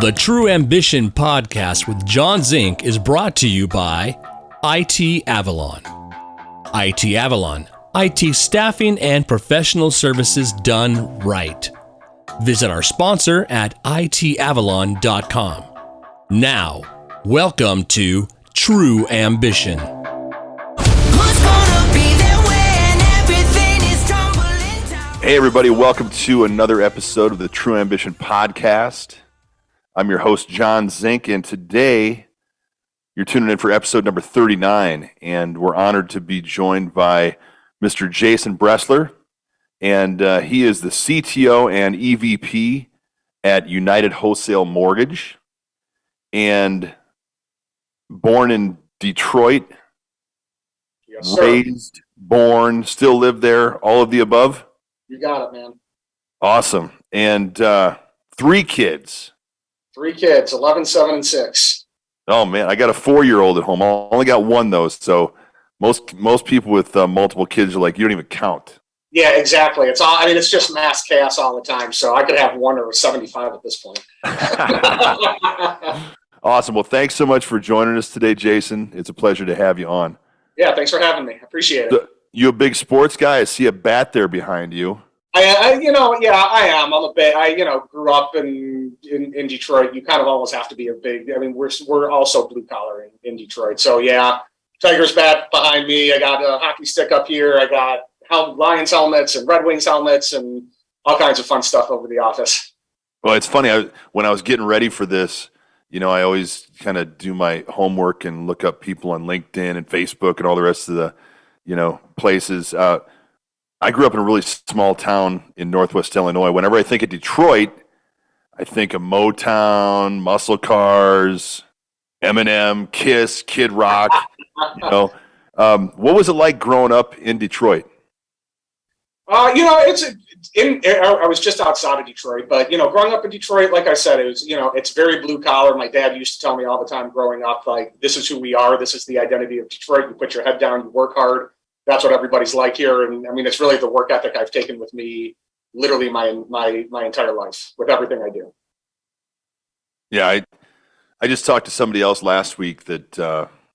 The TrueAmbition podcast with John Zink is brought to you by IT Avalon. IT Avalon, IT staffing and professional services done right. Visit our sponsor at itavalon.com. Now, welcome to TrueAmbition. Hey everybody, welcome to another episode of the TrueAmbition podcast. I'm your host, John Zink, and today you're tuning in for episode number 39, and we're honored to be joined by Mr. Jason Bressler, and he is the CTO and EVP at United Wholesale Mortgage, and born in Detroit, Yes, raised, born, still live there, all of the above? You got it, man. Awesome. And three kids. 3 kids, 11, 7, and 6. Oh man, I got a 4-year-old at home. I only got one though, so most people with multiple kids are like, you don't even count. Yeah, exactly. It's all. I mean, it's just mass chaos all the time. So I could have 1 or 75 at this point. Awesome. Well, thanks so much for joining us today, Jason. It's a pleasure to have you on. Yeah, thanks for having me. I appreciate it. So, you a big sports guy? I see a bat there behind you. I am. I'm a bit. Grew up in Detroit. You kind of always have to be a big. I mean, we're also blue collar in Detroit. So yeah, Tigers bat behind me. I got a hockey stick up here. I got Lions helmets and Red Wings helmets and all kinds of fun stuff over the office. Well, it's funny. When I was getting ready for this, I always kind of do my homework and look up people on LinkedIn and Facebook and all the rest of the, places. I grew up in a really small town in Northwest Illinois. Whenever I think of Detroit, I think of Motown, muscle cars, Eminem, Kiss, Kid Rock. What was it like growing up in Detroit? I was just outside of Detroit, but growing up in Detroit, like I said, it was it's very blue collar. My dad used to tell me all the time growing up, like, this is who we are. This is the identity of Detroit. You put your head down, you work hard. That's what everybody's like here. And I mean, it's really the work ethic I've taken with me literally my entire life with everything I do. Yeah, I just talked to somebody else last week that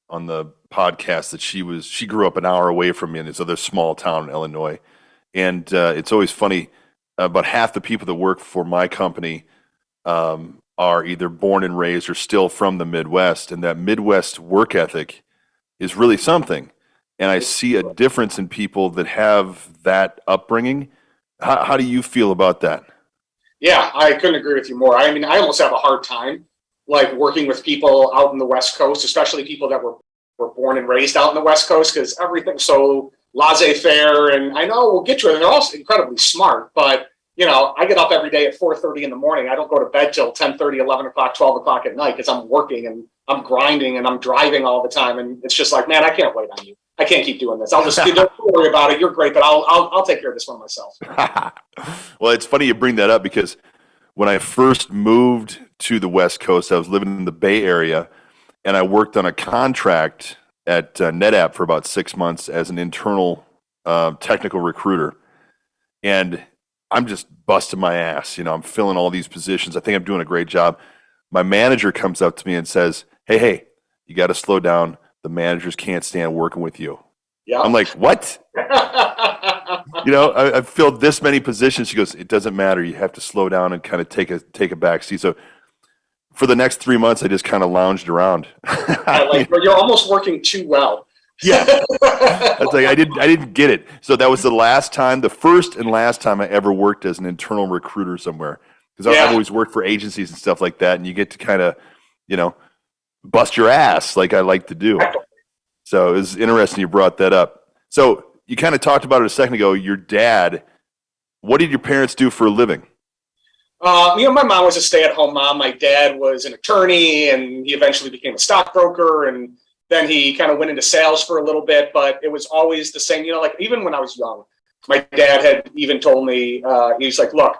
on the podcast that she grew up an hour away from me in this other small town in Illinois. And it's always funny, about half the people that work for my company are either born and raised or still from the Midwest. And that Midwest work ethic is really something. And I see a difference in people that have that upbringing. How do you feel about that? Yeah, I couldn't agree with you more. I mean, I almost have a hard time like working with people out in the West Coast, especially people that were born and raised out in the West Coast, because everything's so laissez-faire. And I know we'll get to it. They're all incredibly smart, but I get up every day at 4:30 in the morning. I don't go to bed till 10:30, 11 o'clock, 12 o'clock at night because I'm working and I'm grinding and I'm driving all the time. And it's just like, man, I can't wait on you. I can't keep doing this. I'll just don't worry about it. You're great, but I'll take care of this one myself. Well, it's funny you bring that up because when I first moved to the West Coast, I was living in the Bay Area, and I worked on a contract at NetApp for about 6 months as an internal technical recruiter. And I'm just busting my ass. I'm filling all these positions. I think I'm doing a great job. My manager comes up to me and says, hey, you got to slow down. The managers can't stand working with you. Yeah. I'm like, what? I've filled this many positions. She goes, it doesn't matter. You have to slow down and kind of take a back seat. So for the next 3 months, I just kind of lounged around. You're almost working too well. Yeah. That's like, I didn't get it. So that was the first and last time I ever worked as an internal recruiter somewhere. Because I've always worked for agencies and stuff like that. And you get to kind of, bust your ass like I like to do. So it was interesting you brought that up. So you kind of talked about it a second ago. Your dad, what did your parents do for a living? My mom was a stay-at-home mom. My dad was an attorney, and he eventually became a stockbroker, and then he kind of went into sales for a little bit. But it was always the same. Even when I was young, my dad had even told me, he's like, look,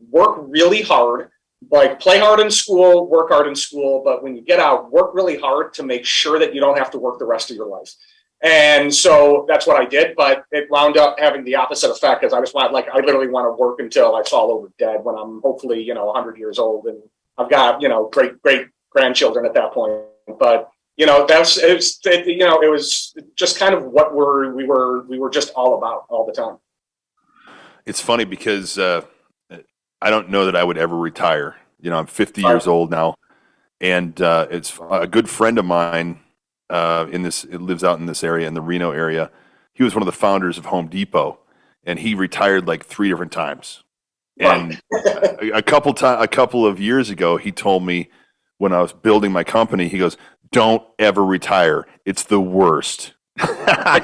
work really hard. Like, play hard in school, work hard in school, but when you get out, work really hard to make sure that you don't have to work the rest of your life. And so that's what I did, but it wound up having the opposite effect because I literally want to work until I fall over dead when I'm hopefully, 100 years old and I've got, great grandchildren at that point. But, it was just kind of what we were just all about all the time. It's funny because I don't know that I would ever retire. I'm 50 years old now, and it's a good friend of mine it lives out in this area, in the Reno area. He was one of the founders of Home Depot, and he retired like 3 different times. And a couple of years ago, he told me when I was building my company, he goes, "Don't ever retire. It's the worst." I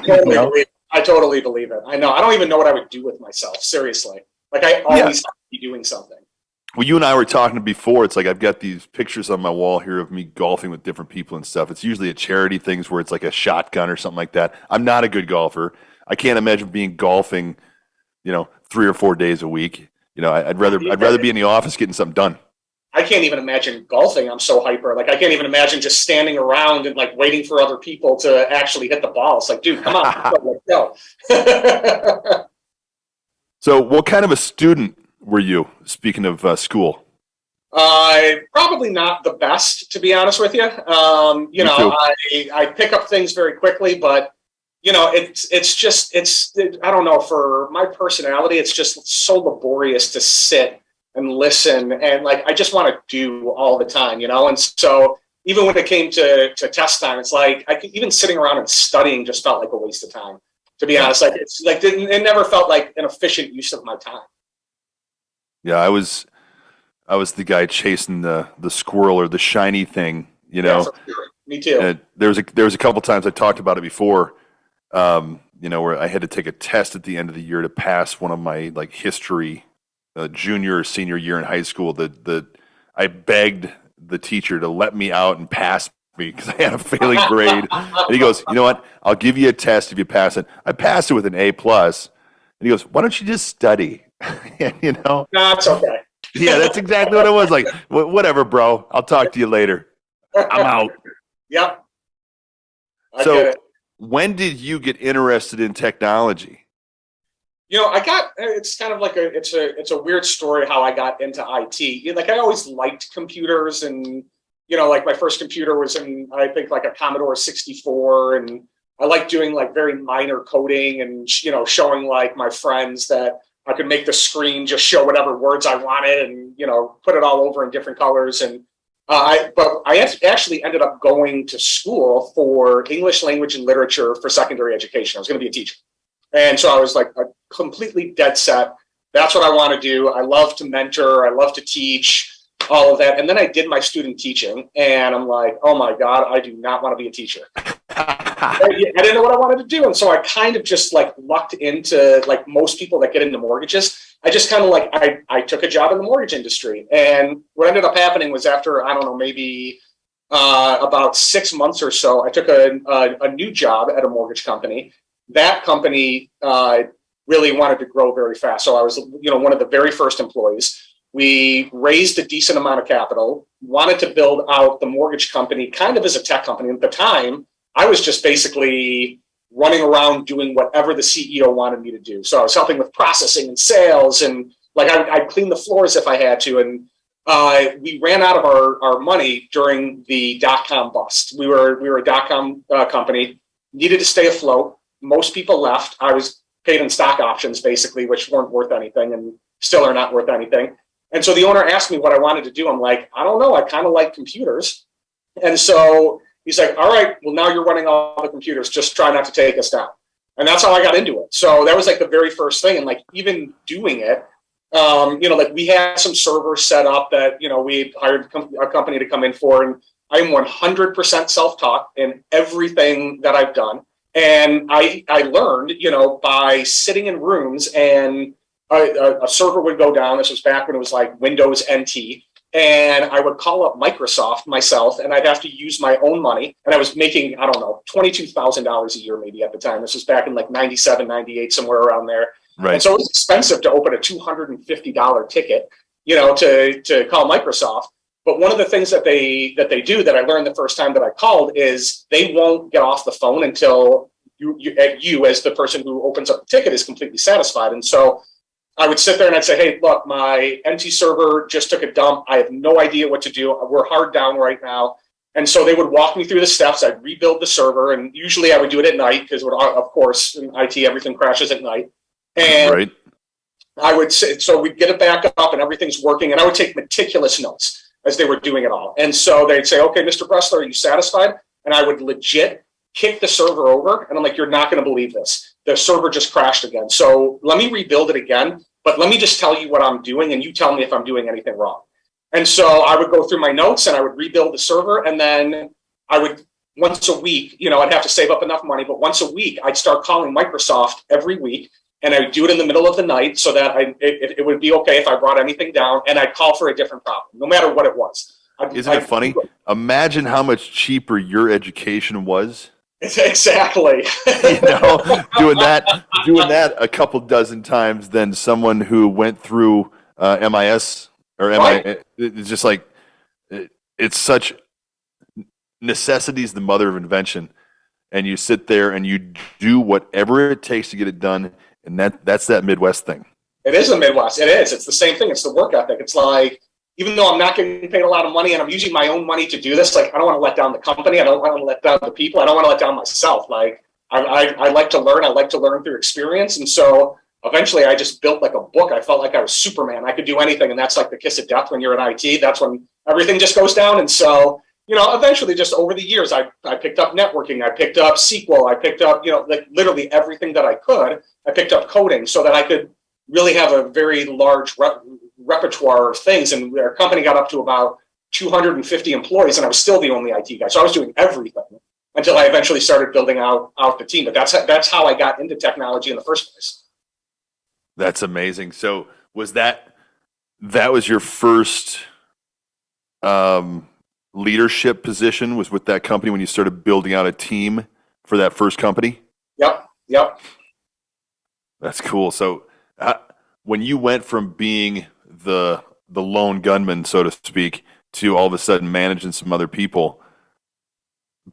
totally believe it. I know. I don't even know what I would do with myself. Seriously. Like I always have to be doing something. Well, you and I were talking before. It's like I've got these pictures on my wall here of me golfing with different people and stuff. It's usually at charity things where it's like a shotgun or something like that. I'm not a good golfer. I can't imagine being golfing, 3 or 4 days a week. I'd rather be in the office getting something done. I can't even imagine golfing. I'm so hyper. Like I can't even imagine just standing around and like waiting for other people to actually hit the ball. It's like, dude, come on, let's go. So, what kind of a student were you? Speaking of school, probably not the best, to be honest with you. I pick up things very quickly, but it's I don't know. For my personality, it's just so laborious to sit and listen, and like I just want to do all the time, And so even when it came to test time, it's like even sitting around and studying just felt like a waste of time. To be honest, like it's like it never felt like an efficient use of my time. Yeah, I was the guy chasing the squirrel or the shiny thing, Yeah, for sure. Me too. And there was a couple times I talked about it before, where I had to take a test at the end of the year to pass one of my like history, junior or senior year in high school. I begged the teacher to let me out and pass me because I had a failing grade. And he goes, "You know what? I'll give you a test if you pass it." I passed it with an A+. And he goes, "Why don't you just study?" And, No, it's okay. Yeah, that's exactly what it was. Like, whatever, bro. I'll talk to you later. I'm out. Yep. I So, get it. when did you get interested in technology? It's kind of like it's a weird story how I got into IT. Like I always liked computers, and like my first computer was in, I think, like a Commodore 64, and I liked doing like very minor coding and showing like my friends that I could make the screen just show whatever words I wanted, and put it all over in different colors. And I actually ended up going to school for English language and literature for secondary education. I was going to be a teacher. And so I was like a completely dead set. That's what I want to do. I love to mentor. I love to teach, all of that. And then I did my student teaching, and I'm like, oh my God, I do not want to be a teacher. I didn't know what I wanted to do. And so I kind of just like lucked into, like most people that get into mortgages, I just kind of like, I took a job in the mortgage industry. And what ended up happening was after, I don't know, maybe about 6 months or so, I took a new job at a mortgage company. That company really wanted to grow very fast. So I was, one of the very first employees. We raised a decent amount of capital, wanted to build out the mortgage company kind of as a tech company. At the time, I was just basically running around doing whatever the CEO wanted me to do. So I was helping with processing and sales, and like I'd clean the floors if I had to. And we ran out of our money during the dot-com bust. We were a dot-com company, needed to stay afloat. Most people left. I was paid in stock options, basically, which weren't worth anything and still are not worth anything. And so the owner asked me what I wanted to do. I'm like, I don't know. I kind of like computers. And so he's like, all right, well, now you're running all the computers. Just try not to take us down. And that's how I got into it. So that was like the very first thing. And like even doing it, like we had some servers set up that, we hired a company to come in for. And I'm 100% self-taught in everything that I've done. And I learned, by sitting in rooms, and a server would go down. This was back when it was like Windows NT. And I would call up Microsoft myself, and I'd have to use my own money. And I was making, I don't know, $22,000 a year maybe at the time. This was back in like 97, 98, somewhere around there. Right. And so it was expensive to open a $250 ticket, to call Microsoft. But one of the things that they do that I learned the first time that I called is they won't get off the phone until you as the person who opens up the ticket is completely satisfied. And so I would sit there and I'd say, hey, look, my NT server just took a dump. I have no idea what to do. We're hard down right now. And so they would walk me through the steps. I'd rebuild the server. And usually I would do it at night because, of course, in IT, everything crashes at night. And right. I would say, so we'd get it back up and everything's working. And I would take meticulous notes as they were doing it all. And so they'd say, okay, Mr. Bressler, are you satisfied? And I would legit kick the server over. And I'm like, you're not going to believe this. The server just crashed again. So let me rebuild it again. But let me just tell you what I'm doing, and you tell me if I'm doing anything wrong. And so I would go through my notes, and I would rebuild the server, and then I would, once a week, I'd have to save up enough money, but once a week, I'd start calling Microsoft every week, and I'd do it in the middle of the night so that it would be okay if I brought anything down, and I'd call for a different problem, no matter what it was. Isn't it funny? Imagine how much cheaper your education was. Exactly. Doing that a couple dozen times than someone who went through MIS or MI. Right. It's just like it's such necessity is the mother of invention, and you sit there and you do whatever it takes to get it done, and that's that Midwest thing. It is a Midwest. It is. It's the same thing. It's the work ethic. It's like, even though I'm not getting paid a lot of money and I'm using my own money to do this, like, I don't want to let down the company. I don't want to let down the people. I don't want to let down myself. Like, I like to learn. I like to learn through experience. And so eventually I just built like a book. I felt like I was Superman. I could do anything. And that's like the kiss of death when you're in IT. That's when everything just goes down. And so, eventually just over the years, I picked up networking. I picked up SQL. I picked up, like literally everything that I could. I picked up coding so that I could really have a very large repertoire of things, and our company got up to about 250 employees, and I was still the only IT guy. So I was doing everything until I eventually started building out the team. But that's how I got into technology in the first place. That's amazing. So was that was your first leadership position, was with that company when you started building out a team for that first company? Yep. That's cool. So when you went from being the lone gunman, so to speak, to all of a sudden managing some other people,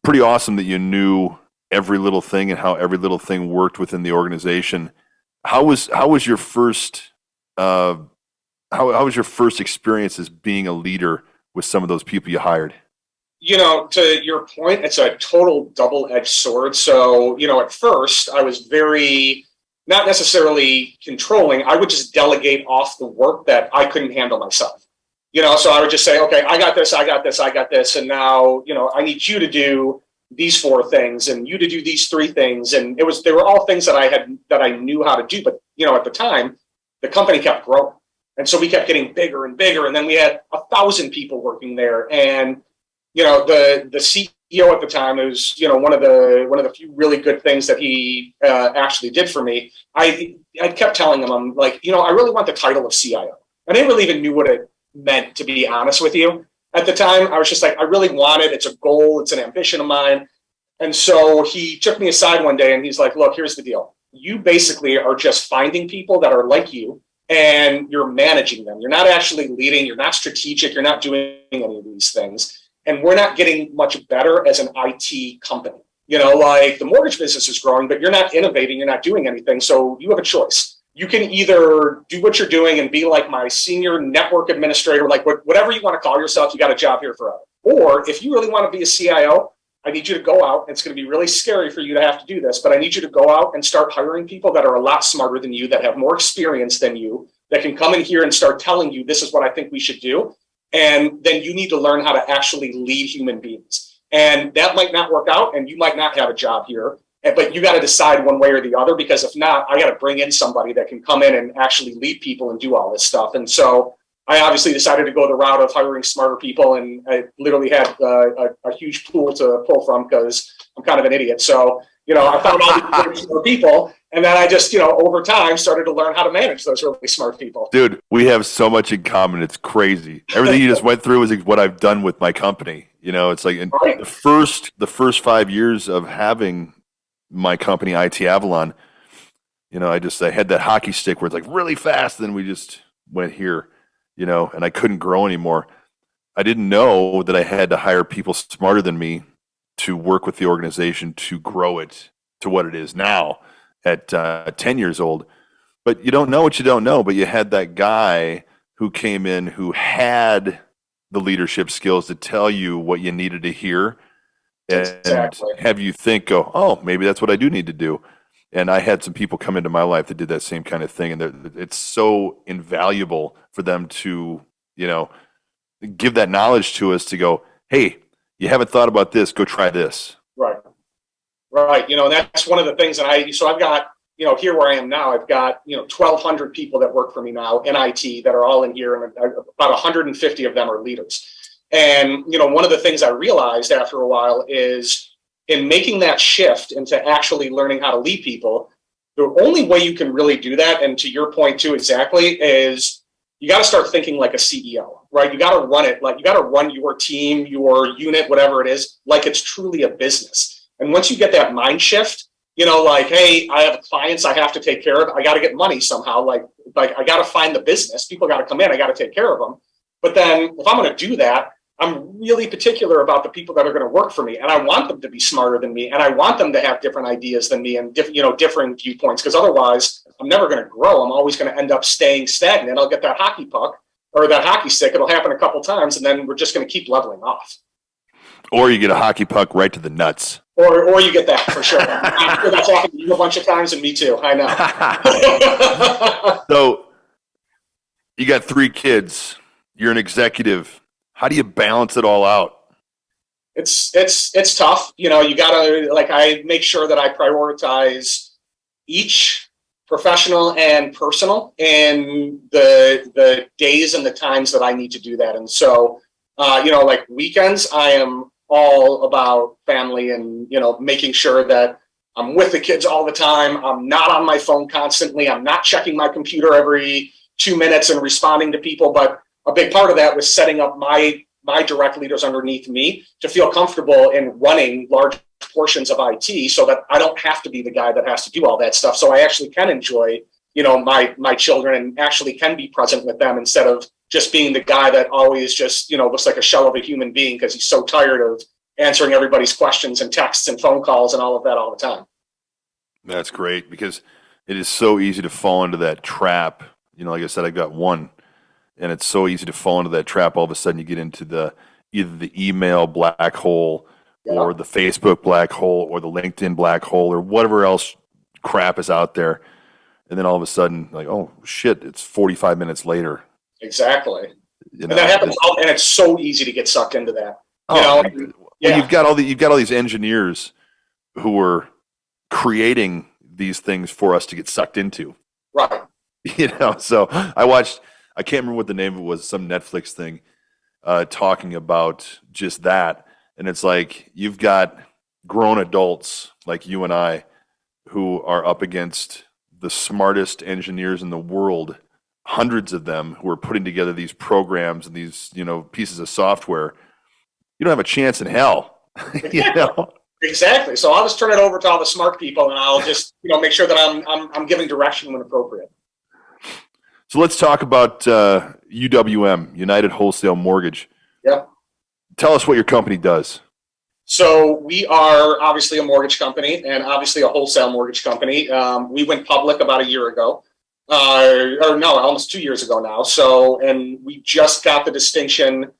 pretty awesome that you knew every little thing and how every little thing worked within the organization. How was your first how was your first experience as being a leader with some of those people you hired? To your point, it's a total double-edged sword. So, at first I was very not necessarily controlling. I would just delegate off the work that I couldn't handle myself. So I would just say, okay, I got this. And now, I need you to do these 4 things and you to do these 3 things. And they were all things that I knew how to do. But, at the time, the company kept growing. And so we kept getting bigger and bigger. And then we had 1,000 people working there. And, the CTO at the time, it was, one of the few really good things that he actually did for me. I kept telling him, I'm like, I really want the title of CIO. I didn't really even knew what it meant, to be honest with you. At the time, I was just like, I really want it. It's a goal. It's an ambition of mine. And so he took me aside one day and he's like, look, here's the deal. You basically are just finding people that are like you and you're managing them. You're not actually leading. You're not strategic. You're not doing any of these things. And we're not getting much better as an IT company. Like the mortgage business is growing, but you're not innovating. You're not doing anything. So you have a choice. You can either do what you're doing and be like my senior network administrator, like whatever you want to call yourself, you got a job here forever. Or if you really want to be a CIO, I need you to go out. It's going to be really scary for you to have to do this, but I need you to go out and start hiring people that are a lot smarter than you, that have more experience than you, that can come in here and start telling you, this is what I think we should do. And then you need to learn how to actually lead human beings. And that might not work out, and you might not have a job here, but you got to decide one way or the other, because if not, I got to bring in somebody that can come in and actually lead people and do all this stuff. And so I obviously decided to go the route of hiring smarter people, and I literally had a huge pool to pull from because I'm kind of an idiot. So, I found all these smart people, and then I just, over time started to learn how to manage those really smart people. Dude, we have so much in common. It's crazy. Everything you just went through is what I've done with my company. It's like right. the first 5 years of having my company, IT Avalon, I had that hockey stick where it's like really fast. Then we just went here, and I couldn't grow anymore. I didn't know that I had to hire people smarter than me to work with the organization to grow it to what it is now at 10 years old. But you don't know what you don't know, but you had that guy who came in who had the leadership skills to tell you what you needed to hear and Exactly. have you think, go, oh, maybe that's what I do need to do. And I had some people come into my life that did that same kind of thing. And it's so invaluable for them to, give that knowledge to us to go, hey, you haven't thought about this, go try this. Right. Right. And that's one of the things that I've got, here where I am now, I've got, 1,200 people that work for me now in IT that are all in here, and about 150 of them are leaders. And, one of the things I realized after a while is in making that shift into actually learning how to lead people, the only way you can really do that, and to your point too, exactly, is you got to start thinking like a CEO, right? You got to run it like you got to run your team, your unit, whatever it is, like it's truly a business. And once you get that mind shift, like, hey, I have clients I have to take care of. I got to get money somehow. Like I got to find the business. People got to come in. I got to take care of them. But then if I'm going to do that, I'm really particular about the people that are going to work for me. And I want them to be smarter than me. And I want them to have different ideas than me and different viewpoints, because otherwise I'm never going to grow. I'm always going to end up staying stagnant. I'll get that hockey puck or that hockey stick. It'll happen a couple times, and then we're just going to keep leveling off. Or you get a hockey puck right to the nuts. Or you get that for sure. I'm sure that's happened to you a bunch of times, and me too. I know. So you got 3 kids. You're an executive. How do you balance it all out? It's tough. You gotta, I make sure that I prioritize each professional and personal in the days and the times that I need to do that. And so, weekends, I am all about family and, making sure that I'm with the kids all the time. I'm not on my phone constantly. I'm not checking my computer every 2 minutes and responding to people. But a big part of that was setting up my direct leaders underneath me to feel comfortable in running large portions of IT so that I don't have to be the guy that has to do all that stuff. So I actually can enjoy, my children and actually can be present with them instead of just being the guy that always just, looks like a shell of a human being because he's so tired of answering everybody's questions and texts and phone calls and all of that all the time. That's great, because it is so easy to fall into that trap. Like I said, I've got one. And it's so easy to fall into that trap. All of a sudden you get into either the email black hole or the Facebook black hole or the LinkedIn black hole or whatever else crap is out there. And then all of a sudden, like, oh shit, it's 45 minutes later. Exactly. And that happens, and it's so easy to get sucked into that. You've got all these engineers who are creating these things for us to get sucked into. Right. So I can't remember what the name of it was, some Netflix thing talking about just that. And it's like you've got grown adults like you and I who are up against the smartest engineers in the world, hundreds of them who are putting together these programs and these, pieces of software. You don't have a chance in hell. Exactly. So I'll just turn it over to all the smart people, and I'll just, make sure that I'm giving direction when appropriate. So let's talk about UWM, United Wholesale Mortgage. Yeah. Tell us what your company does. So we are obviously a mortgage company and obviously a wholesale mortgage company. We went public about a year ago, almost 2 years ago now. So, and we just got the distinction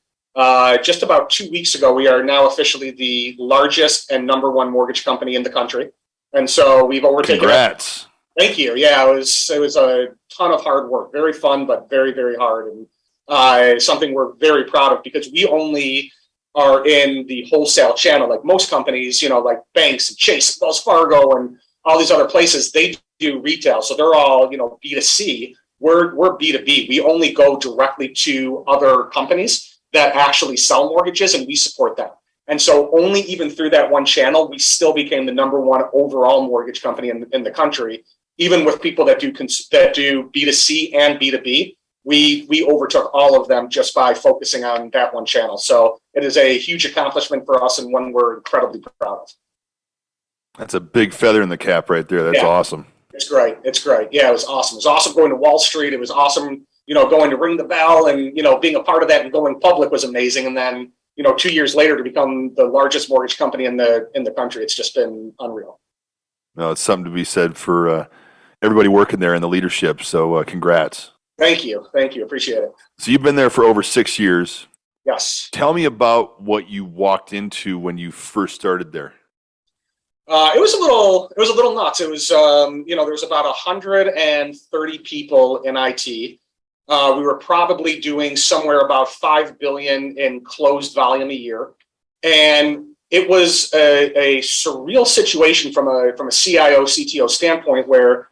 just about 2 weeks ago. We are now officially the largest and number 1 mortgage company in the country. And so we've overtaken. Congrats. Thank you. Yeah, it was a ton of hard work, very fun, but very, very hard. And something we're very proud of because we only are in the wholesale channel. Like most companies, like banks and Chase, Wells Fargo, and all these other places, they do retail. So they're all, B2C. We're B2B. We only go directly to other companies that actually sell mortgages, and we support them. And so only even through that one channel, we still became the number 1 overall mortgage company in the country. Even with people that do B2C and B2B, we overtook all of them just by focusing on that one channel. So it is a huge accomplishment for us and one we're incredibly proud of. That's a big feather in the cap right there. That's awesome. It's great. Yeah, it was awesome. It was awesome going to Wall Street. It was awesome, going to ring the bell and, being a part of that and going public was amazing. And then, 2 years later to become the largest mortgage company in the country. It's just been unreal. No, it's something to be said for everybody working there and the leadership. So congrats. Thank you. Appreciate it. So you've been there for over 6 years. Yes. Tell me about what you walked into when you first started there. It was a little nuts. It was, there was about 130 people in IT. We were probably doing somewhere about 5 billion in closed volume a year. And it was a surreal situation from a CIO, CTO standpoint where,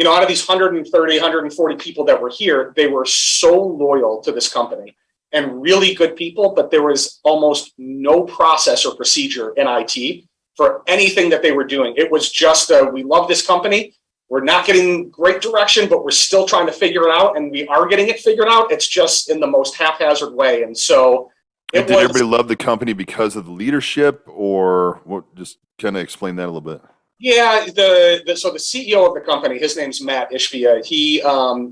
out of these 130, 140 people that were here, they were so loyal to this company and really good people, but there was almost no process or procedure in IT for anything that they were doing. It was just, we love this company. We're not getting great direction, but we're still trying to figure it out, and we are getting it figured out. It's just in the most haphazard way. And so did everybody love the company because of the leadership, or what? Just kind of explain that a little bit. Yeah, so the CEO of the company, his name's Matt Ishbia.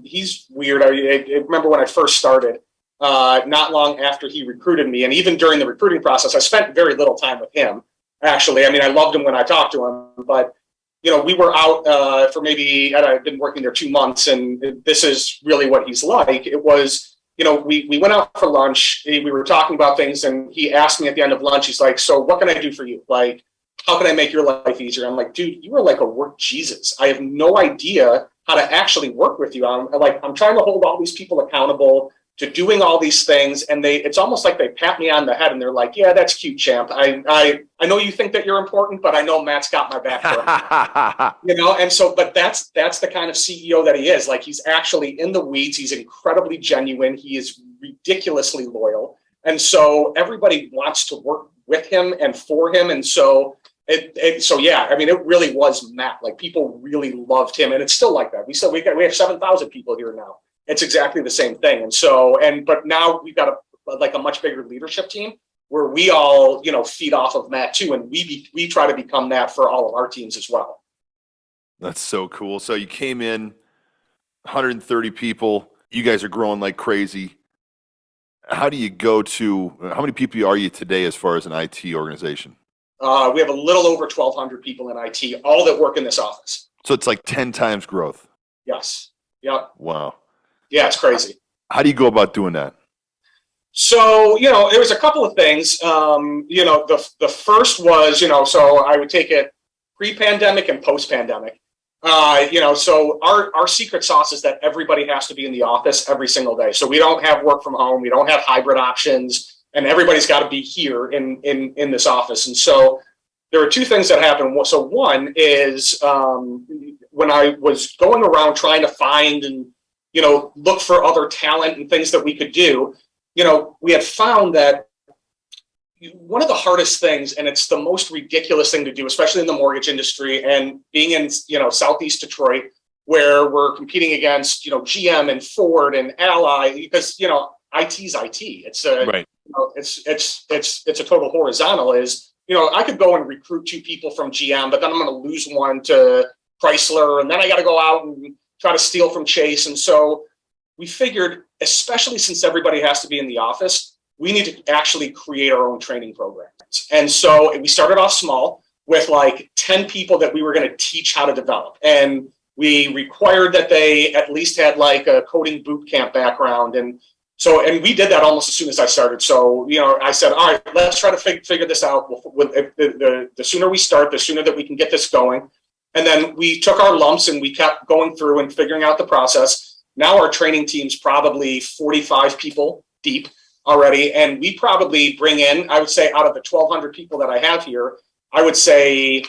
He's weird. I remember when I first started, not long after he recruited me, and even during the recruiting process, I spent very little time with him. Actually, I mean, I loved him when I talked to him, but we were out for maybe, I'd been working there 2 months, and this is really what he's like. It was, we went out for lunch. We were talking about things, and he asked me at the end of lunch. He's like, "So, what can I do for you? Like, how can I make your life easier?" I'm like, "Dude, you are like a work Jesus. I have no idea how to actually work with you. I'm trying to hold all these people accountable to doing all these things, and it's almost like they pat me on the head and they're like, 'Yeah, that's cute, champ. I know you think that you're important, but I know Matt's got my back for it.'" And so, but that's the kind of CEO that he is. Like, he's actually in the weeds. He's incredibly genuine. He is ridiculously loyal, and so everybody wants to work with him and for him. And so yeah, I mean, it really was Matt. Like, people really loved him, and it's still like that. We have 7,000 people here now. It's exactly the same thing. And so, but now we've got a much bigger leadership team where we all, feed off of Matt too. And we try to become that for all of our teams as well. That's so cool. So you came in, 130 people, you guys are growing like crazy. How many people are you today as far as an IT organization? We have a little over 1,200 people in IT, all that work in this office. So it's like 10 times growth. Yes. Yep. Wow. Yeah, it's crazy. How do you go about doing that? So, there was a couple of things. The first was, so I would take it pre-pandemic and post-pandemic. So our secret sauce is that everybody has to be in the office every single day. So we don't have work from home. We don't have hybrid options, and everybody's got to be here in this office. And so there are two things that happened. So one is when I was going around trying to find and look for other talent and things that we could do, we had found that one of the hardest things, and it's the most ridiculous thing to do, especially in the mortgage industry and being in, Southeast Detroit, where we're competing against, GM and Ford and Ally, because, IT's IT. It's right. It's a total horizontal is, I could go and recruit 2 people from GM, but then I'm going to lose one to Bressler, and then I got to go out and try to steal from Chase. And so we figured, especially since everybody has to be in the office, we need to actually create our own training programs. And so we started off small with like 10 people that we were going to teach how to develop. And we required that they at least had like a coding boot camp background. And we did that almost as soon as I started. So, I said, all right, let's try to figure this out. The sooner we start, the sooner that we can get this going. And then we took our lumps and we kept going through and figuring out the process. Now our training team's probably 45 people deep already. And we probably bring in, I would say, out of the 1,200 people that I have here, I would say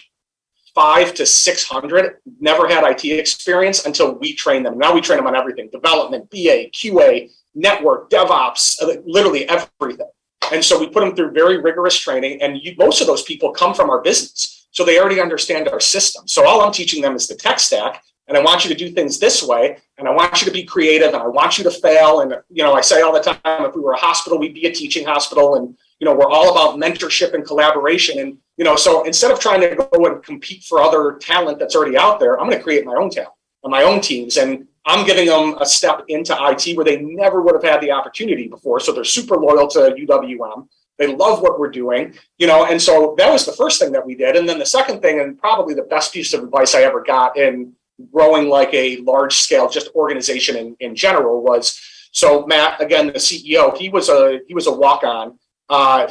500 to 600 never had IT experience until we train them. Now we train them on everything: development, BA, QA, network, DevOps, literally everything. And so we put them through very rigorous training. And most of those people come from our business. So they already understand our system. So all I'm teaching them is the tech stack. And I want you to do things this way. And I want you to be creative. And I want you to fail. And, I say all the time, if we were a hospital, we'd be a teaching hospital. And, we're all about mentorship and collaboration. And, so instead of trying to go and compete for other talent that's already out there, I'm going to create my own talent and my own teams. And I'm giving them a step into IT where they never would have had the opportunity before. So they're super loyal to UWM. They love what we're doing, and so that was the first thing that we did. And then the second thing, and probably the best piece of advice I ever got in growing like a large scale just organization in general was, so Matt, again, the CEO, he was a walk-on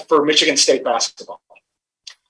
for Michigan State basketball.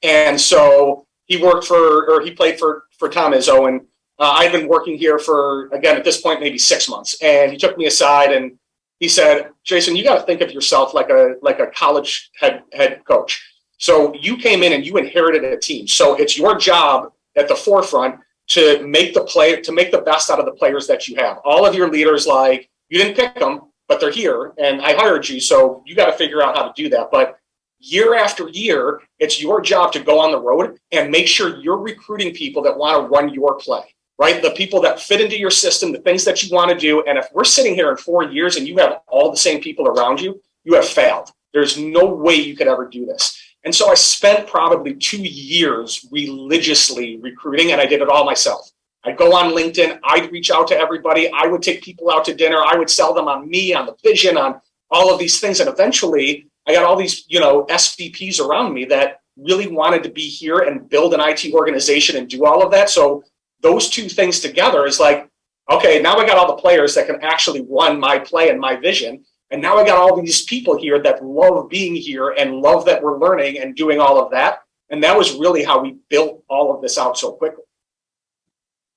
And so he played for Tom Izzo, and I've been working here for, again, at this point, maybe 6 months. And he took me aside and he said, Jason, you got to think of yourself like a college head coach. So you came in and you inherited a team. So it's your job at the forefront to make the best out of the players that you have. All of your leaders, like, you didn't pick them, but they're here and I hired you. So you got to figure out how to do that. But year after year, it's your job to go on the road and make sure you're recruiting people that want to run your play, right? The people that fit into your system, the things that you want to do. And if we're sitting here in 4 years and you have all the same people around you, you have failed. There's no way you could ever do this. And so I spent probably 2 years religiously recruiting, and I did it all myself. I'd go on LinkedIn, I'd reach out to everybody, I would take people out to dinner, I would sell them on me, on the vision, on all of these things. And eventually I got all these, SVPs around me that really wanted to be here and build an IT organization and do all of that. So those two things together is like, okay, now I got all the players that can actually run my play and my vision. And now I got all these people here that love being here and love that we're learning and doing all of that. And that was really how we built all of this out so quickly.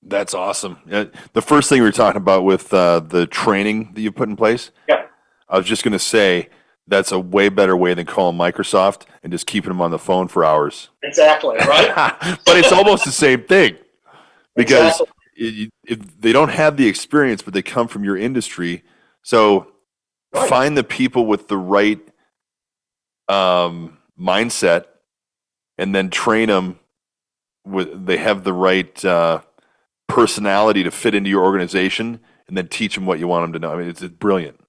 That's awesome. The first thing we were talking about with the training that you put in place, yeah, I was just going to say that's a way better way than calling Microsoft and just keeping them on the phone for hours. Exactly, right? But it's almost the same thing because exactly. if they don't have the experience, but they come from your industry. So find the people with the right mindset and then train them they have the right personality to fit into your organization, and then teach them what you want them to know. I mean, it's brilliant.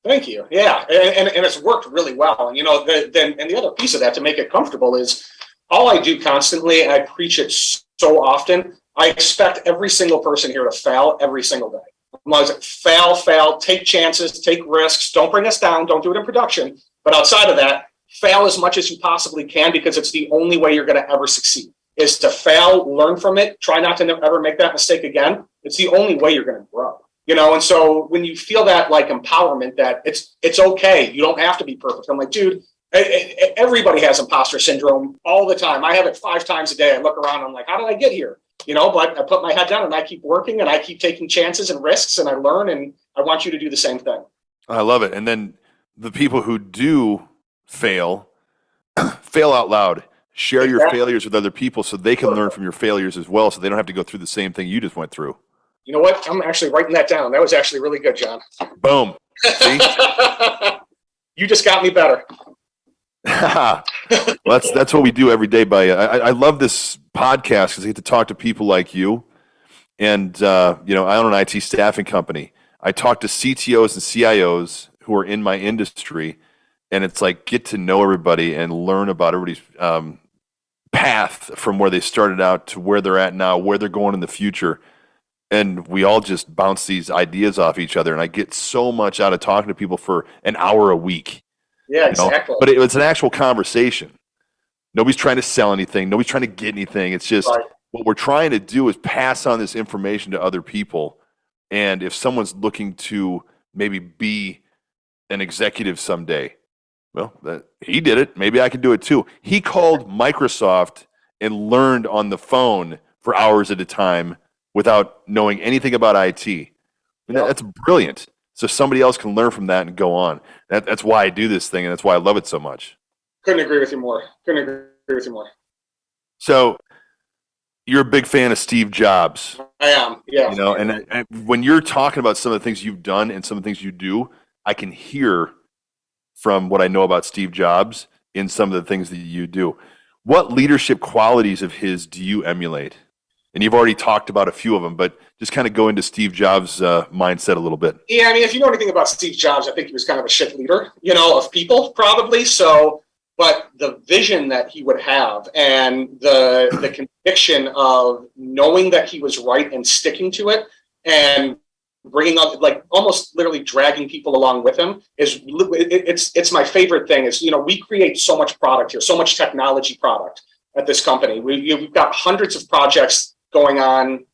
Thank you. Yeah, and it's worked really well. And the other piece of that to make it comfortable is all I do constantly, and I preach it so often. I expect every single person here to fail every single day. I'm always like, fail, take chances, take risks. Don't bring us down. Don't do it in production. But outside of that, fail as much as you possibly can, because it's the only way you're going to ever succeed. Is to fail, learn from it, try not to ever make that mistake again. It's the only way you're going to grow. And so when you feel that like empowerment that it's okay, you don't have to be perfect. I'm like, dude, everybody has imposter syndrome all the time. I have it 5 times a day. I look around, I'm like, how did I get here? But I put my head down and I keep working and I keep taking chances and risks and I learn, and I want you to do the same thing. I love it. And then the people who do fail out loud. Share your failures with other people so they can learn from your failures as well, so they don't have to go through the same thing you just went through. You know what? I'm actually writing that down. That was actually really good, John. Boom. See? You just got me better. Well, that's what we do every day. I love this podcast because I get to talk to people like you. And, I own an IT staffing company. I talk to CTOs and CIOs who are in my industry, and it's like get to know everybody and learn about everybody's path from where they started out to where they're at now, where they're going in the future. And we all just bounce these ideas off each other. And I get so much out of talking to people for an hour a week. Yeah, exactly. But it's an actual conversation. Nobody's trying to sell anything. Nobody's trying to get anything. It's just what we're trying to do is pass on this information to other people. And if someone's looking to maybe be an executive someday, well, he did it. Maybe I can do it too. He called Microsoft and learned on the phone for hours at a time without knowing anything about IT. That's brilliant. So somebody else can learn from that and go on. That's why I do this thing, and that's why I love it so much. Couldn't agree with you more. So you're a big fan of Steve Jobs. I am, yeah. And when you're talking about some of the things you've done and some of the things you do, I can hear from what I know about Steve Jobs in some of the things that you do. What leadership qualities of his do you emulate? And you've already talked about a few of them, but just kind of go into Steve Jobs' mindset a little bit. Yeah, I mean, if you know anything about Steve Jobs, I think he was kind of a shit leader, of people probably. So, but the vision that he would have and the conviction of knowing that he was right and sticking to it and bringing up, like almost literally dragging people along with him it's my favorite thing is, we create so much product here, so much technology product at this company. We've got hundreds of projects going on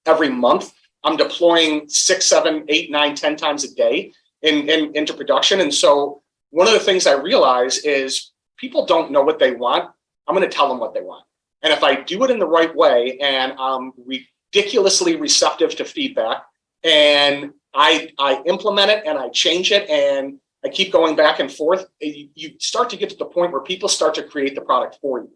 every month. I'm deploying 6, 7, 8, 9, 10 times a day into production. And so one of the things I realize is people don't know what they want. I'm going to tell them what they want. And if I do it in the right way and I'm ridiculously receptive to feedback and I implement it and I change it and I keep going back and forth, you start to get to the point where people start to create the product for you.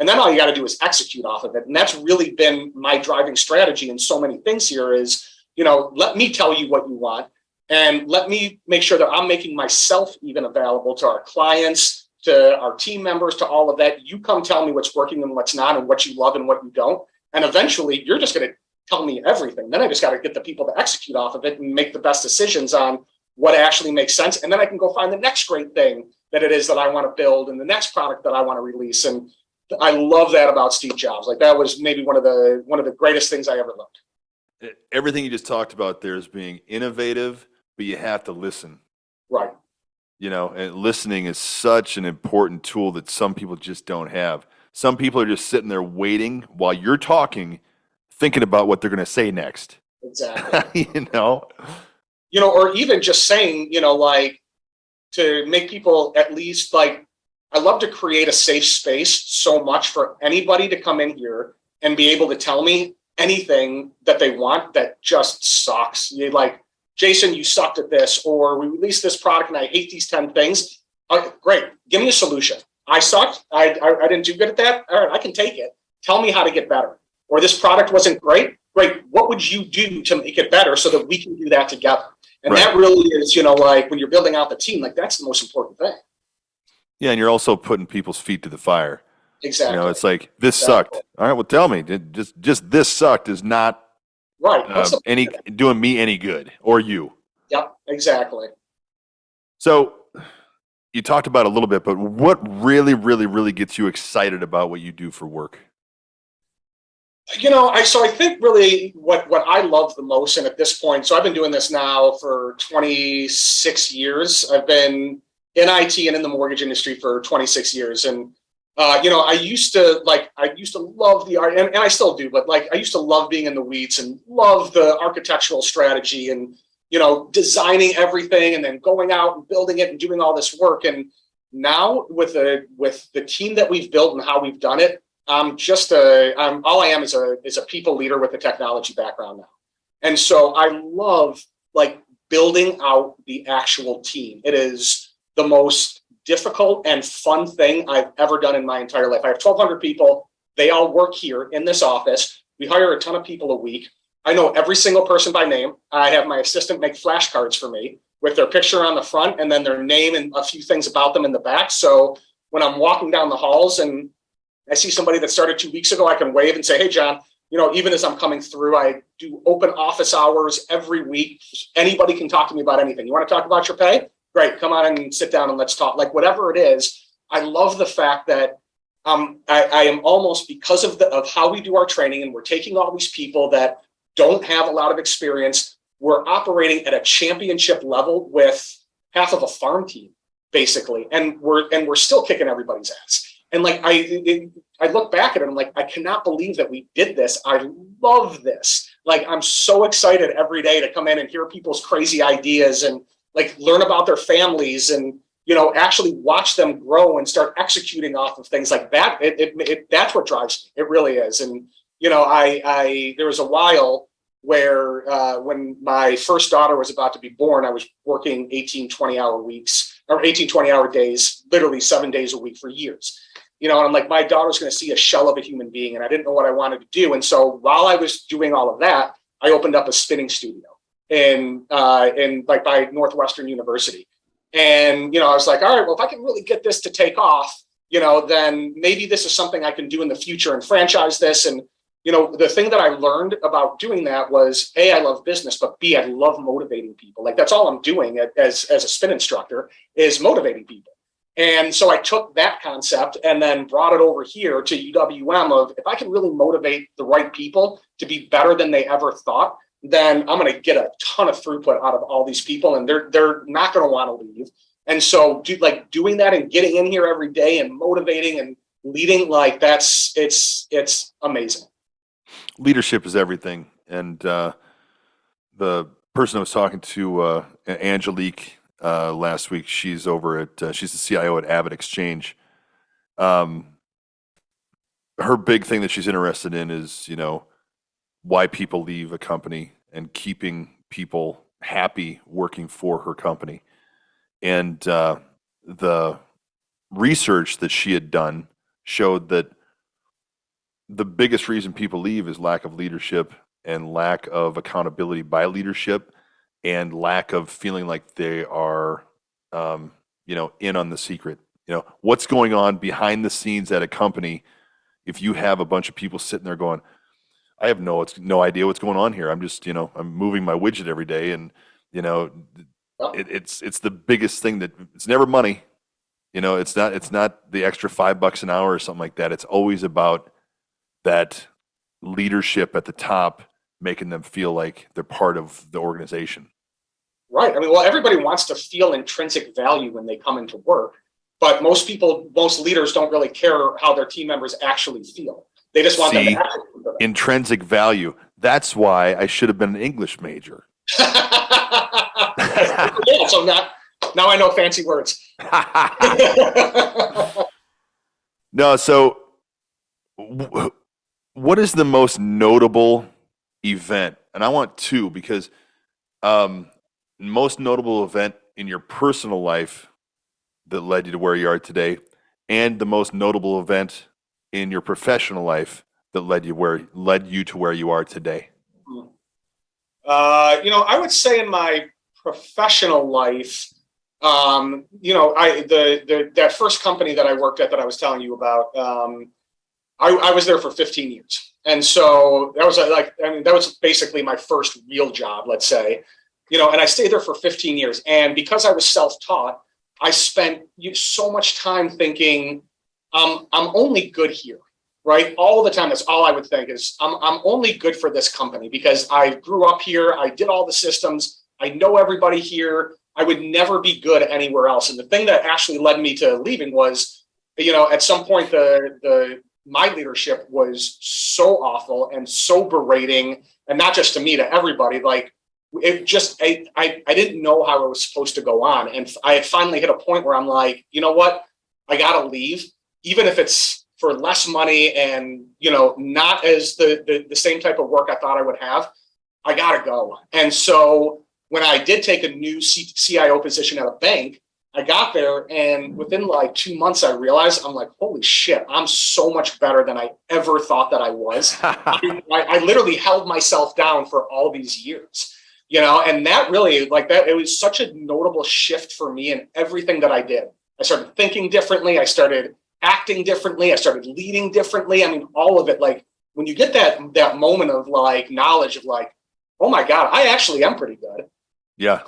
And then all you got to do is execute off of it. And that's really been my driving strategy in so many things here is, let me tell you what you want and let me make sure that I'm making myself even available to our clients, to our team members, to all of that. You come tell me what's working and what's not and what you love and what you don't. And eventually you're just going to tell me everything. Then I just got to get the people to execute off of it and make the best decisions on what actually makes sense. And then I can go find the next great thing that it is that I want to build and the next product that I want to release. And I love that about Steve Jobs. Like that was maybe one of the greatest things I ever learned. Everything you just talked about there is being innovative, but you have to listen. Right. And listening is such an important tool that some people just don't have. Some people are just sitting there waiting while you're talking, thinking about what they're going to say next. Exactly. Or even just saying, like to make people at least like, I love to create a safe space so much for anybody to come in here and be able to tell me anything that they want that just sucks. You're like, Jason, you sucked at this, or we released this product and I hate these 10 things. Great. Give me a solution. I sucked. I didn't do good at that. All right, I can take it. Tell me how to get better. Or this product wasn't great. Great. What would you do to make it better so that we can do that together? And right. That really is, like when you're building out the team, like that's the most important thing. Yeah, and you're also putting people's feet to the fire. Exactly. It's like, this sucked. All right, well, tell me. Just this sucked is not right. Doing me any good or you. Yep, exactly. So you talked about it a little bit, but what really, really, really gets you excited about what you do for work? I think really what I love the most, and at this point, so I've been doing this now for 26 years. I've been in IT and in the mortgage industry for 26 years. And, I used to love the art and I still do, but I used to love being in the weeds and love the architectural strategy and, designing everything and then going out and building it and doing all this work. And now with the team that we've built and how we've done it, all I am is a people leader with a technology background now. And so I love building out the actual team. It is the most difficult and fun thing I've ever done in my entire life. I have 1,200 people. They all work here in this office. We hire a ton of people a week. I know every single person by name. I have my assistant make flashcards for me with their picture on the front and then their name and a few things about them in the back. So when I'm walking down the halls and I see somebody that started 2 weeks ago, I can wave and say, hey, John, even as I'm coming through, I do open office hours every week. Anybody can talk to me about anything. You want to talk about your pay? Great, come on and sit down and let's talk. Whatever it is, I love the fact that I am almost, because of how we do our training, and we're taking all these people that don't have a lot of experience, we're operating at a championship level with half of a farm team, basically, and we're still kicking everybody's ass. And I look back at it, and I'm like, I cannot believe that we did this. I love this. I'm so excited every day to come in and hear people's crazy ideas and learn about their families and, actually watch them grow and start executing off of things like that. That's what drives me. It really is. And, there was a while where when my first daughter was about to be born, I was working 18, 20-hour weeks or 18, 20-hour days, literally 7 days a week for years. And I'm like, my daughter's going to see a shell of a human being, and I didn't know what I wanted to do. And so while I was doing all of that, I opened up a spinning studio in by Northwestern University. And, I was like, all right, well, if I can really get this to take off, then maybe this is something I can do in the future and franchise this. And, the thing that I learned about doing that was A, I love business, but B, I love motivating people. That's all I'm doing as a spin instructor is motivating people. And so I took that concept and then brought it over here to UWM of, if I can really motivate the right people to be better than they ever thought, then I'm going to get a ton of throughput out of all these people, and they're not going to want to leave. And so doing that and getting in here every day and motivating and leading, it's amazing. Leadership is everything. And the person I was talking to, Angelique, last week, she's over at, she's the CIO at Avid Exchange. Her big thing that she's interested in is, why people leave a company and keeping people happy working for her company. And the research that she had done showed that the biggest reason people leave is lack of leadership and lack of accountability by leadership and lack of feeling like they are, in on the secret. What's going on behind the scenes at a company if you have a bunch of people sitting there going, I have no idea what's going on here. I'm just, I'm moving my widget every day, and it's the biggest thing that it's never money. It's not the extra $5 an hour or something like that. It's always about that leadership at the top, making them feel like they're part of the organization. Right. I mean, well, everybody wants to feel intrinsic value when they come into work, but most leaders don't really care how their team members actually feel. They just want them to actually feel that. Intrinsic value. That's why I should have been an English major. Yeah, so now I know fancy words. No, so what is the most notable event? And I want two, because most notable event in your personal life that led you to where you are today, and the most notable event in your professional life that led you to where you are today. I would say in my professional life, that first company that I worked at that I was telling you about, I was there for 15 years. And so that was basically my first real job, let's say, and I stayed there for 15 years. And because I was self-taught, I spent so much time thinking, I'm only good here, right? All the time. That's all I would think is I'm only good for this company because I grew up here. I did all the systems. I know everybody here. I would never be good anywhere else. And the thing that actually led me to leaving was, at some point my leadership was so awful and so berating, and not just to me, to everybody. Like it just, I didn't know how it was supposed to go on. And I had finally hit a point where I'm like, you know what? I got to leave, even if it's for less money and, not as the same type of work I thought I would have. I got to go. And so when I did take a new CIO position at a bank, I got there, and within like 2 months, I realized, I'm like, holy shit, I'm so much better than I ever thought that I was. I literally held myself down for all these years, and that really, it was such a notable shift for me in everything that I did. I started thinking differently. I started acting differently. I started leading differently. I mean, all of it, like when you get that moment of like knowledge of like, oh my God, I actually am pretty good. Yeah.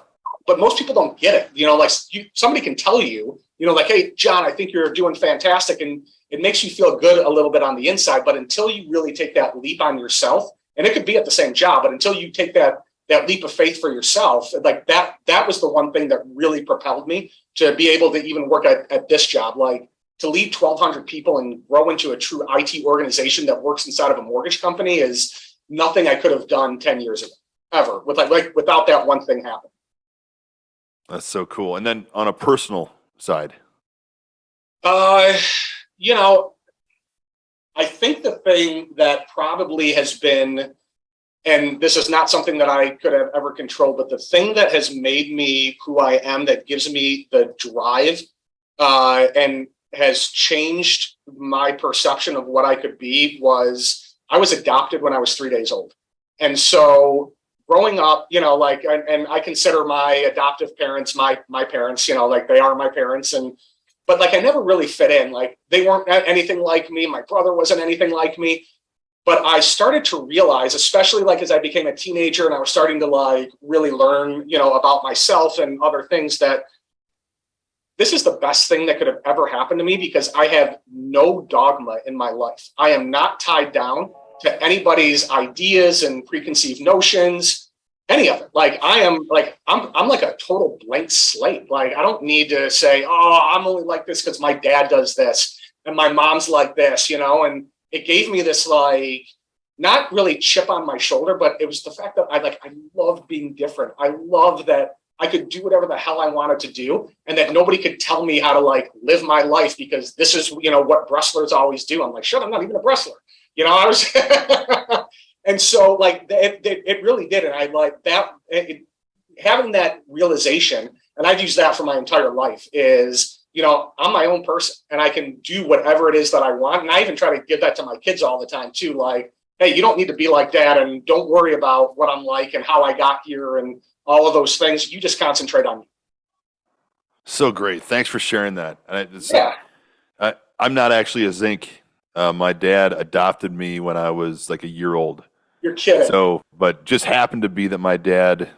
But most people don't get it. Somebody can tell you, like, hey, John, I think you're doing fantastic. And it makes you feel good a little bit on the inside. But until you really take that leap on yourself, and it could be at the same job, but until you take that leap of faith for yourself, like that was the one thing that really propelled me to be able to even work at this job. Like to lead 1,200 people and grow into a true IT organization that works inside of a mortgage company is nothing I could have done 10 years ago, ever, without that one thing happening. That's so cool. And then on a personal side, I think the thing that probably has been, and this is not something that I could have ever controlled, but the thing that has made me who I am, that gives me the drive, and has changed my perception of what I could be, was I was adopted when I was 3 days old. And so growing up, and I consider my adoptive parents my parents, they are my parents. But I never really fit in. Like they weren't anything like me. My brother wasn't anything like me. But I started to realize, especially as I became a teenager and I was starting to really learn, about myself and other things, that this is the best thing that could have ever happened to me because I have no dogma in my life. I am not tied down to anybody's ideas and preconceived notions, any of it. I'm like a total blank slate. I don't need to say, oh, I'm only like this because my dad does this and my mom's like this, and it gave me this not really chip on my shoulder, but it was the fact that I loved being different. I loved that I could do whatever the hell I wanted to do, and that nobody could tell me how to like live my life because this is, what Bresslers always do. I'm like, shit, I'm not even a Bressler. I was, and so like it really did. And I like that, having that realization, and I've used that for my entire life is, I'm my own person and I can do whatever it is that I want. And I even try to give that to my kids all the time too. Like, hey, you don't need to be like dad, and don't worry about what I'm like and how I got here and all of those things. You just concentrate on me. So great. Thanks for sharing that. Yeah. I'm not actually a Zink. My dad adopted me when I was like a year old. You're kidding. So, but just happened to be that my dad,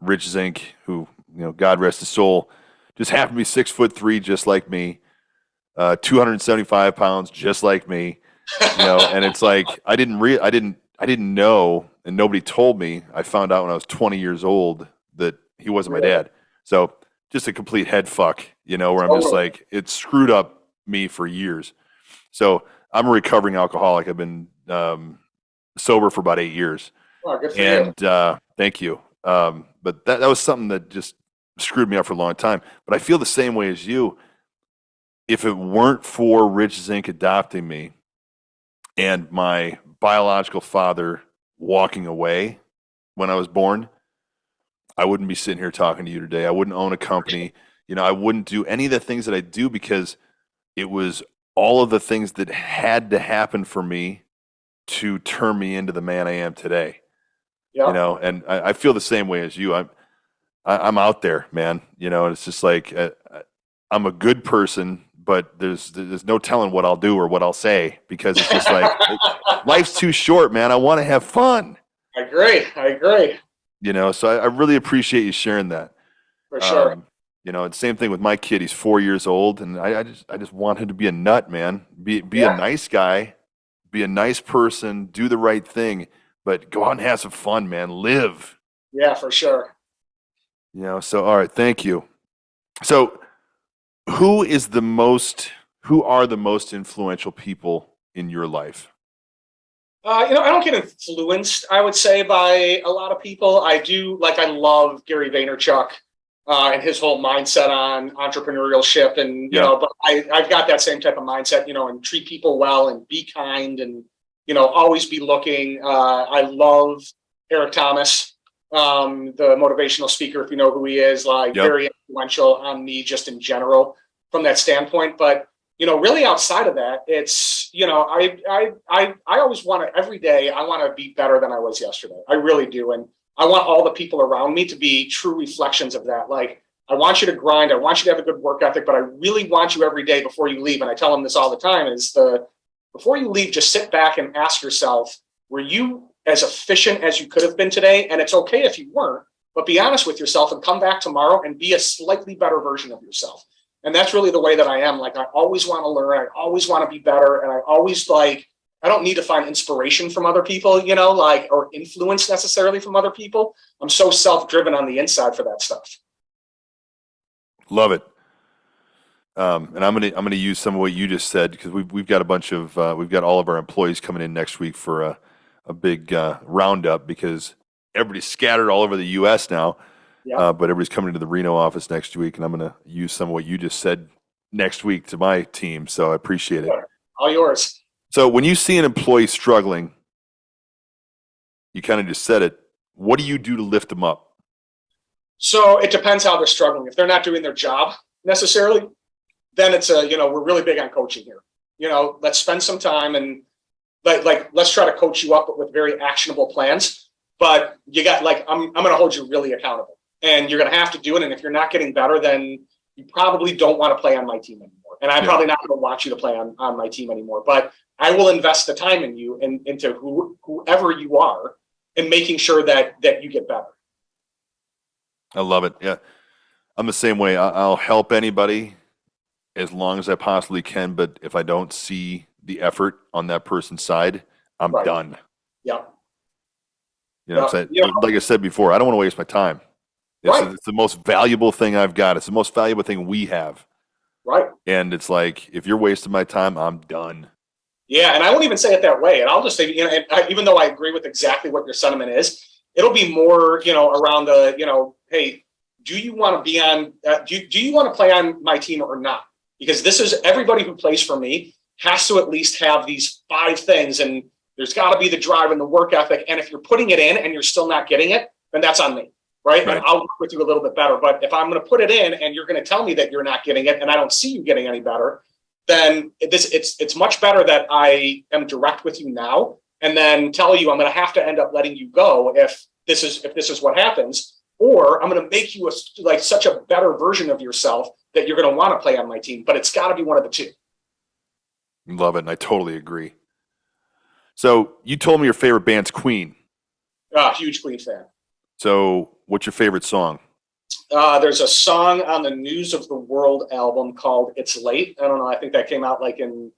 Rich Zink, who, God rest his soul, just happened to be 6'3", just like me, 275 pounds, just like me, and it's like, I didn't know, and nobody told me. I found out when I was 20 years old that he wasn't my dad. So just a complete head fuck, where I'm just like, it screwed up me for years. So I'm a recovering alcoholic. I've been sober for about 8 years. Oh, good for you. Thank you. But that was something that just screwed me up for a long time. But I feel the same way as you. If it weren't for Rich Zink adopting me and my biological father walking away when I was born, I wouldn't be sitting here talking to you today. I wouldn't own a company. I wouldn't do any of the things that I do because it was all of the things that had to happen for me to turn me into the man I am today. Yeah. And I feel the same way as you. I'm out there, man. It's just like I'm a good person, but there's no telling what I'll do or what I'll say because it's just like life's too short, man. I want to have fun. I agree. So I really appreciate you sharing that. For sure. And same thing with my kid. He's 4 years old, and I just want him to be a nut, man. Be a nice guy, be a nice person, do the right thing, but go out and have some fun, man. Live. Yeah, for sure. So all right, thank you. So who are the most influential people in your life? I don't get influenced, I would say, by a lot of people. I love Gary Vaynerchuk and his whole mindset on entrepreneurship. And, but I've got that same type of mindset, and treat people well and be kind and, always be looking. I love Eric Thomas, the motivational speaker, if you know who he is, very influential on me just in general from that standpoint. But, really outside of that, it's, I always want to, every day, I want to be better than I was yesterday. I really do. And I want all the people around me to be true reflections of that. Like, I want you to grind. I want you to have a good work ethic, but I really want you every day before you leave. And I tell them this all the time before you leave, just sit back and ask yourself, were you as efficient as you could have been today? And it's okay if you weren't, but be honest with yourself and come back tomorrow and be a slightly better version of yourself. And that's really the way that I am. Like, I always want to learn. I always want to be better. And I always I don't need to find inspiration from other people, or influence necessarily from other people. I'm so self-driven on the inside for that stuff. Love it. And I'm gonna use some of what you just said because we've got we've got all of our employees coming in next week for a big roundup because everybody's scattered all over the U.S. now. Yeah. But everybody's coming into the Reno office next week, and I'm going to use some of what you just said next week to my team. So I appreciate it. All yours. So when you see an employee struggling, you kind of just said it. What do you do to lift them up? So it depends how they're struggling. If they're not doing their job necessarily, then it's we're really big on coaching here. Let's spend some time and let's try to coach you up with very actionable plans. But you got I'm going to hold you really accountable. And you're going to have to do it. And if you're not getting better, then you probably don't want to play on my team anymore. And I'm probably not going to want you to play on my team anymore. But I will invest the time in you and into whoever you are and making sure that you get better. I love it. Yeah. I'm the same way. I'll help anybody as long as I possibly can. But if I don't see the effort on that person's side, I'm done. Yeah. What I'm saying? Like I said before, I don't want to waste my time. It's the most valuable thing I've got. It's the most valuable thing we have. Right. And it's like, if you're wasting my time, I'm done. Yeah, and I won't even say it that way. And I'll just say, even though I agree with exactly what your sentiment is, it'll be more, around the, hey, do you want to be on, do you want to play on my team or not? Because this is everybody who plays for me has to at least have these 5 things. And there's got to be the drive and the work ethic. And if you're putting it in and you're still not getting it, then that's on me. Right. And I'll work with you a little bit better. But if I'm going to put it in and you're going to tell me that you're not getting it and I don't see you getting any better, then it's much better that I am direct with you now and then tell you I'm going to have to end up letting you go if this is what happens, or I'm going to make you such a better version of yourself that you're going to want to play on my team. But it's got to be one of the two. Love it, and I totally agree. So you told me your favorite band's Queen. Huge Queen fan. So what's your favorite song? There's a song on the News of the World album called It's Late. I don't know. I think that came out like in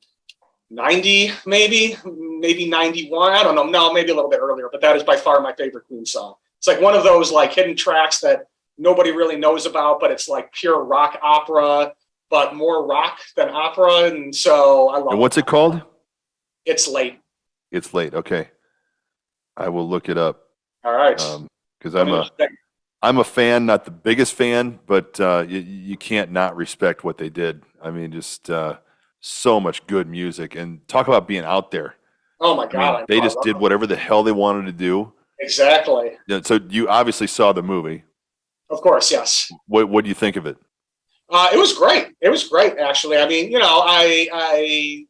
90, maybe 91. I don't know. No, maybe a little bit earlier, but that is by far my favorite Queen song. It's like one of those like hidden tracks that nobody really knows about, but it's like pure rock opera, but more rock than opera. And so I love it. And what's it called? It's Late. It's Late. Okay. I will look it up. All right. Because I'm a fan, not the biggest fan, but you can't not respect what they did. I mean, just so much good music, and talk about being out there. Oh my God! I mean, they just did whatever the hell they wanted to do. Exactly. Yeah, so you obviously saw the movie. Of course, yes. What do you think of it? It was great. It was great, actually. I mean, I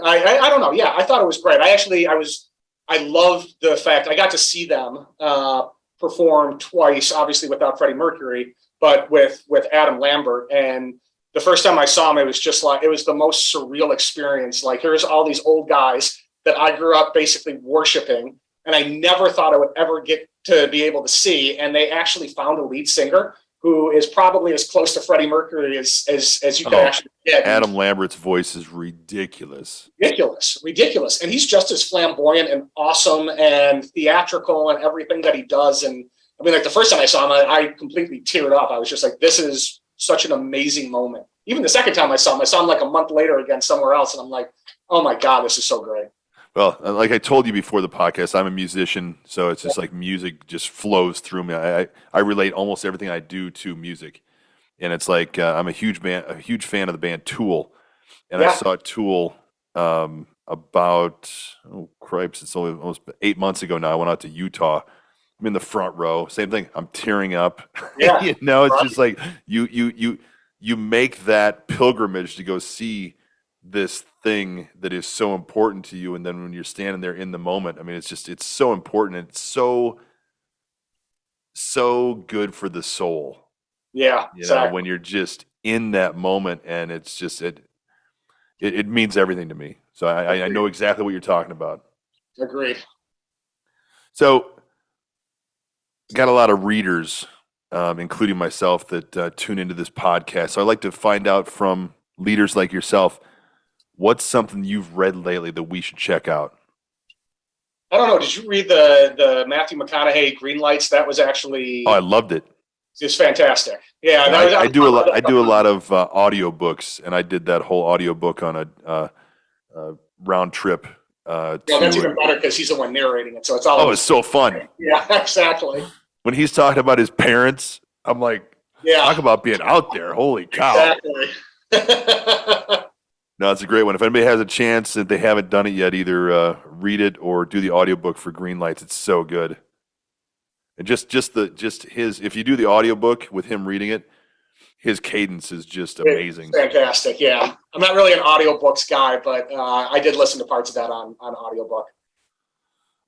don't know. Yeah, I thought it was great. I loved the fact I got to see them perform twice, obviously without Freddie Mercury, but with Adam Lambert. And the first time I saw him, it was just like, it was the most surreal experience. Like, here's all these old guys that I grew up basically worshiping, and I never thought I would ever get to be able to see. And they actually found a lead singer who is probably as close to Freddie Mercury as you can actually get. Adam Lambert's voice is ridiculous. Ridiculous. And he's just as flamboyant and awesome and theatrical and everything that he does. And I mean, like the first time I saw him, I completely teared up. I was just like, this is such an amazing moment. Even the second time I saw him like a month later again somewhere else. And I'm like, oh my God, this is so great. Well, like I told you before the podcast, I'm a musician, so it's just like music just flows through me. I relate almost everything I do to music, and it's like I'm a huge fan of the band Tool, and I saw Tool about cripes, it's only almost 8 months ago now. I went out to Utah. I'm in the front row. Same thing. I'm tearing up. Yeah, it's just like you make that pilgrimage to go see this thing that is so important to you, and then when you're standing there in the moment, I mean, it's so important. It's so good for the soul. Yeah, exactly. When you're just in that moment, and it's just it means everything to me. So I know exactly what you're talking about. Agreed. So got a lot of readers, including myself, that tune into this podcast. So I'd like to find out from leaders like yourself, what's something you've read lately that we should check out? I don't know. Did you read the Matthew McConaughey Green Lights? That was actually... Oh, I loved it. It's fantastic. Yeah. I do a lot of audiobooks, and I did that whole audiobook on a round trip. That's even better because he's the one narrating it. So it's all... Oh, it's so fun. Yeah, exactly. When he's talking about his parents, I'm like, talk about being out there. Holy cow. Exactly. No, it's a great one. If anybody has a chance that they haven't done it yet, either read it or do the audiobook for Green Lights. It's so good. And just his, if you do the audiobook with him reading it, his cadence is just amazing. It's fantastic. Yeah. I'm not really an audiobooks guy, but I did listen to parts of that on audiobook.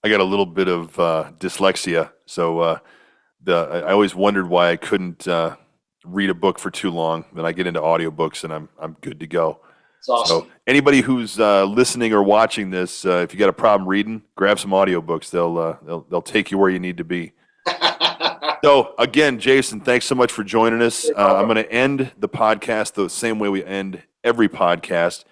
I got a little bit of dyslexia, so I always wondered why I couldn't read a book for too long. Then I get into audiobooks and I'm good to go. It's awesome. So anybody who's listening or watching this, if you got a problem reading, grab some audiobooks. They'll take you where you need to be. So again, Jason, thanks so much for joining us. I'm going to end the podcast the same way we end every podcast.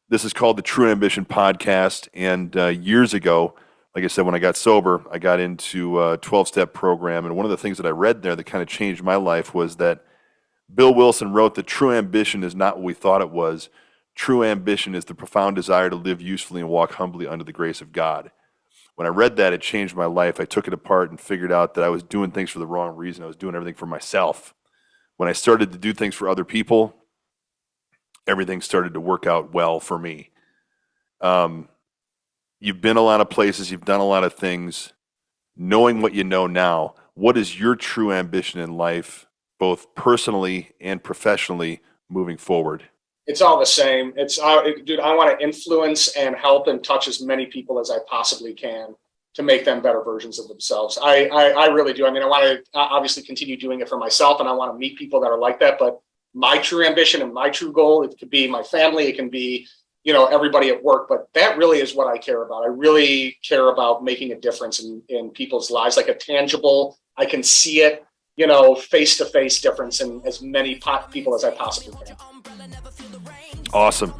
This is called the TrueAmbition podcast. And years ago, like I said, when I got sober, I got into a 12-step program. And one of the things that I read there that kind of changed my life was that Bill Wilson wrote that true ambition is not what we thought it was, True ambition is the profound desire to live usefully and walk humbly under the grace of God. When I read that, it changed my life. I took it apart and figured out that I was doing things for the wrong reason. I was doing everything for myself. When I started to do things for other people, everything started to work out well for me. You've been a lot of places. You've done a lot of things. Knowing what you know now, what is your true ambition in life, both personally and professionally, moving forward? It's all the same. Dude, I want to influence and help and touch as many people as I possibly can to make them better versions of themselves. I really do. I mean, I want to obviously continue doing it for myself, and I want to meet people that are like that. But my true ambition and my true goal, it could be my family, it can be, everybody at work, but that really is what I care about. I really care about making a difference in people's lives, like a tangible, I can see it, face-to-face difference in as many people as I possibly can. Awesome.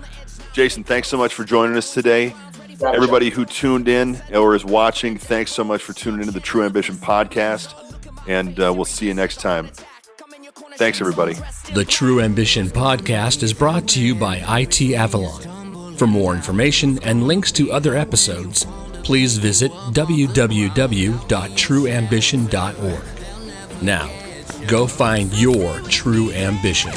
Jason, thanks so much for joining us today. Everybody who tuned in or is watching, thanks so much for tuning into the True Ambition podcast, and we'll see you next time. Thanks, everybody. The True Ambition podcast is brought to you by IT Avalon. For more information and links to other episodes, please visit www.trueambition.org. Now, go find your true ambition.